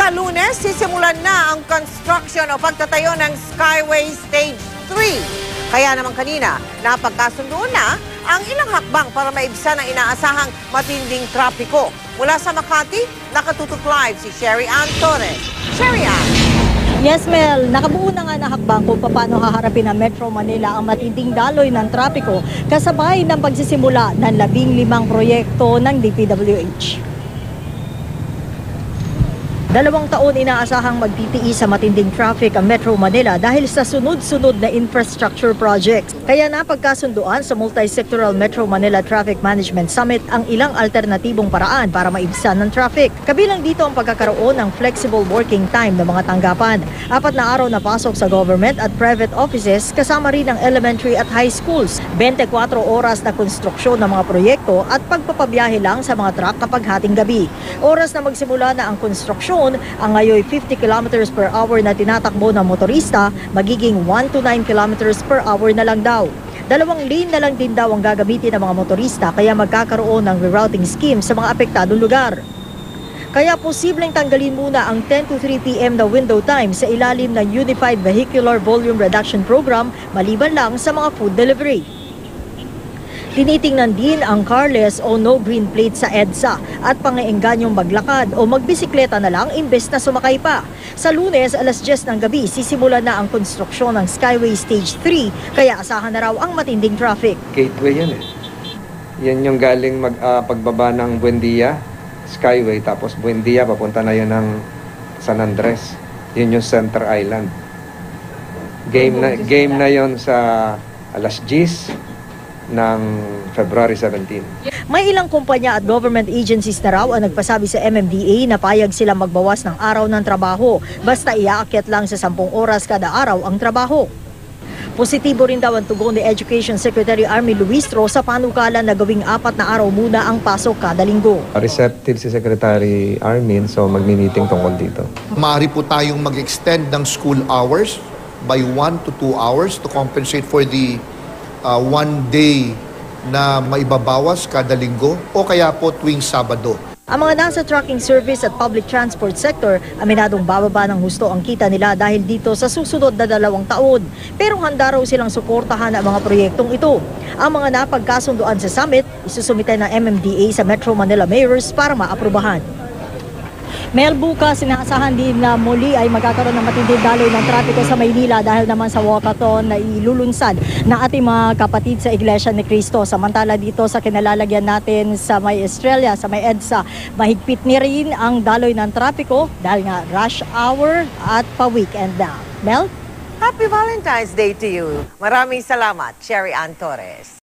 Sa Lunes, sisimulan na ang construction o pagtatayo ng Skyway Stage 3. Kaya naman kanina, napagkasundoon na ang ilang hakbang para maibsan ang inaasahang matinding trapiko. Mula sa Makati, nakatutok live si Sherry Ann Torres. Sherry Ann. Yes, Mel. Nakabuo na nga na hakbang kung paano haharapin ng Metro Manila ang matinding daloy ng trapiko kasabay ng pagsisimula ng 15 proyekto ng DPWH. 2 taon inaasahang magtitiis sa matinding traffic ang Metro Manila dahil sa sunod-sunod na infrastructure projects. Kaya napagkasunduan sa Multi-Sectoral Metro Manila Traffic Management Summit ang ilang alternatibong paraan para maibsan ng traffic. Kabilang dito ang pagkakaroon ng flexible working time ng mga tanggapan. 4 na araw na pasok sa government at private offices kasama rin ang elementary at high schools. 24 oras na konstruksyon ng mga proyekto at pagpapabiyahe lang sa mga truck kapag hating gabi. Oras na magsimula na ang konstruksyon, ang ngayon 50 km per hour na tinatakbo ng motorista, magiging 1 to 9 km per hour na lang daw. 2 lane na lang din daw ang gagamitin ng mga motorista kaya magkakaroon ng rerouting scheme sa mga apektadong lugar. Kaya posibleng tanggalin muna ang 10 to 3 p.m. na window time sa ilalim ng Unified Vehicular Volume Reduction Program maliban lang sa mga food delivery. Tinitingnan din ang carless o no green plate sa EDSA at pang-eenganyong maglakad o magbisikleta na lang imbes na sumakay pa. Sa Lunes, alas 10 ng gabi, sisimulan na ang konstruksyon ng Skyway Stage 3 kaya asahan na raw ang matinding traffic. Gateway yan eh. Yan yung galing pagbaba ng Buendia, Skyway, tapos Buendia papunta na yun ng San Andres. Yun yung Center Island. Game na yun sa alas 10 ng February 17. May ilang kumpanya at government agencies na raw ang nagpasabi sa MMDA na payag silang magbawas ng araw ng trabaho basta iaakyat lang sa 10 oras kada araw ang trabaho. Positibo rin daw ang tugon ni Education Secretary Army Luistro sa panukalan na gawing 4 na araw muna ang pasok kada linggo. Receptive si Secretary Armin, so magmi-meeting tungkol dito. Maaari po tayong mag-extend ng school hours by 1 to 2 hours to compensate for the 1 day na maibabawas kada linggo o kaya po tuwing Sabado. Ang mga nasa trucking service at public transport sector, aminadong bababa ng husto ang kita nila dahil dito sa susunod na 2 taon. Pero handa raw silang suportahan ang mga proyektong ito. Ang mga napagkasunduan sa summit, isusumite ng MMDA sa Metro Manila Mayors para maaprubahan. Mel, bukas sinaasahan din na muli ay magkakaroon ng matinding daloy ng trapiko sa Maynila dahil naman sa walkathon na ilulunsad ng ating mga kapatid sa Iglesia ni Cristo. Samantala dito sa kinalalagyan natin sa may Estrella, sa may EDSA, mahigpit ni rin ang daloy ng trapiko dahil nga rush hour at pa-weekend na. Mel? Happy Valentine's Day to you. Maraming salamat, Sherry Ann Torres.